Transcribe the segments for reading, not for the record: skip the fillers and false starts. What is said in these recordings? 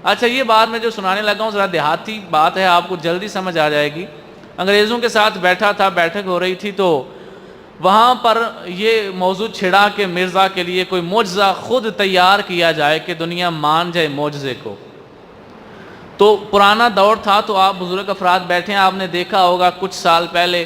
اچھا یہ بات میں جو سنانے لگا ہوں ذرا دیہاتی بات ہے، آپ کو جلدی سمجھ آ جائے گی۔ انگریزوں کے ساتھ بیٹھا تھا، بیٹھک ہو رہی تھی، تو وہاں پر یہ موضوع چھڑا کہ مرزا کے لیے کوئی معجزہ خود تیار کیا جائے کہ دنیا مان جائے معجزے کو۔ تو پرانا دور تھا، تو آپ بزرگ افراد بیٹھے ہیں، آپ نے دیکھا ہوگا کچھ سال پہلے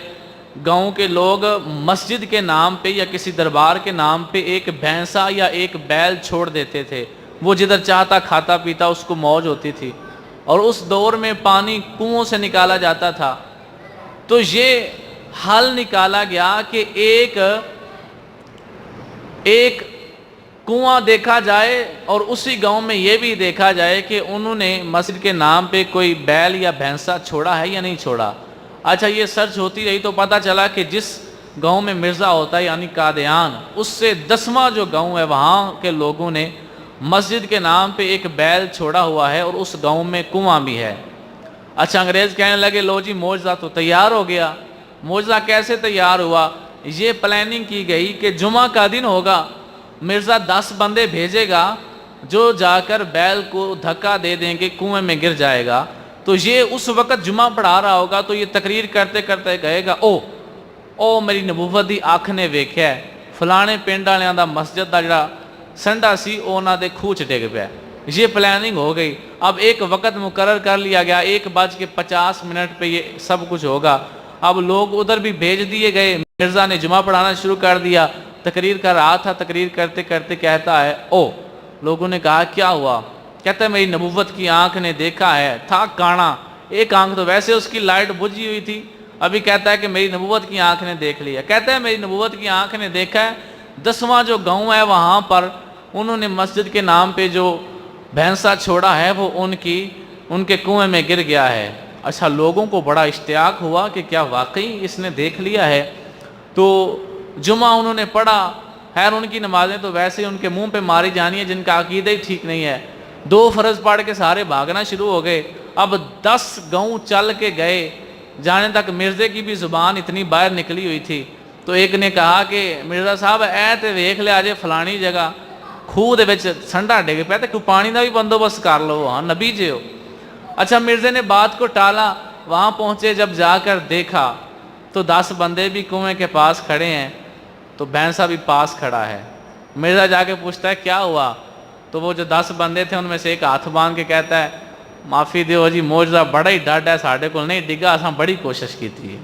گاؤں کے لوگ مسجد کے نام پہ یا کسی دربار کے نام پہ ایک بھینسا یا ایک بیل چھوڑ دیتے تھے، وہ جدھر چاہتا کھاتا پیتا، اس کو موج ہوتی تھی، اور اس دور میں پانی کنووں سے نکالا جاتا تھا۔ تو یہ حل نکالا گیا کہ ایک کنواں دیکھا جائے، اور اسی گاؤں میں یہ بھی دیکھا جائے کہ انہوں نے مسجد کے نام پہ کوئی بیل یا بھینسا چھوڑا ہے یا نہیں چھوڑا۔ اچھا یہ سرچ ہوتی رہی تو پتہ چلا کہ جس گاؤں میں مرزا ہوتا ہے یعنی قادیان، اس سے 10واں جو گاؤں ہے وہاں کے لوگوں نے مسجد کے نام پہ ایک بیل چھوڑا ہوا ہے، اور اس گاؤں میں کنواں بھی ہے۔ اچھا انگریز کہنے لگے لو جی معجزہ تو تیار ہو گیا۔ معجزہ کیسے تیار ہوا؟ یہ پلاننگ کی گئی کہ جمعہ کا دن ہوگا، مرزا 10 بندے بھیجے گا جو جا کر بیل کو دھکا دے دیں گے، کنویں میں گر جائے گا۔ تو یہ اس وقت جمعہ پڑھا رہا ہوگا تو یہ تقریر کرتے کرتے کہے گا او میری نبوت دی آنکھ نے ویکھیا ہے، فلانے پنڈ والیاں دا مسجد دا جڑا سنڈا سی اونا دے کھوہ چ ڈگ پیا۔ یہ پلاننگ ہو گئی۔ اب ایک وقت مقرر کر لیا گیا، 1:50 پہ یہ سب کچھ ہوگا۔ اب لوگ ادھر بھی بھیج دیے گئے، مرزا نے جمعہ پڑھانا شروع کر دیا، تقریر کر رہا تھا، تقریر کرتے کرتے کہتا ہے لوگوں نے کہا کیا ہوا؟ کہتا ہے میری نبوت کی آنکھ نے دیکھا ہے، تھا کانا، ایک آنکھ تو ویسے اس کی لائٹ بجھی ہوئی تھی، ابھی کہتا ہے کہ میری نبوت کی آنکھ نے دیکھ لیا۔ کہتا ہے میری نبوت کی آنکھ نے دیکھا ہے، 10واں جو گاؤں ہے وہاں پر انہوں نے مسجد کے نام پہ جو بھینسا چھوڑا ہے وہ ان کے کنویں میں گر گیا ہے۔ اچھا لوگوں کو بڑا اشتیاق ہوا کہ کیا واقعی اس نے دیکھ لیا ہے؟ تو جمعہ انہوں نے پڑھا، خیر ان کی نمازیں تو ویسے ان کے منہ پہ ماری جانی ہے جن کا عقیدہ ہی ٹھیک نہیں ہے۔ 2 فرض پڑھ کے سارے بھاگنا شروع ہو گئے۔ اب 10 گاؤں چل کے گئے، جانے تک مرزے کی بھی زبان اتنی باہر نکلی ہوئی تھی۔ تو ایک نے کہا کہ مرزا صاحب تے ویکھ لیا جے فلانی جگہ کھوہ دے وچ سنڈا ڈگ پیا تے کوئی پانی دا بھی بندوبست کر لو، ہاں نبی جے ہو۔ اچھا مرزے نے بات کو ٹالا، وہاں پہنچے، جب جا کر دیکھا تو 10 بندے بھی کنویں کے پاس کھڑے ہیں، تو بھینسا بھی پاس کھڑا ہے۔ مرزا جا کے پوچھتا ہے کیا ہوا؟ تو وہ جو 10 بندے تھے ان میں سے ایک ہاتھ باندھ کے کہتا ہے معافی دیو جی، معجزہ بڑا ہی ڈاڈا ہے، ساڈے کول نہیں ڈگا، اساں بڑی کوشش کی تھی۔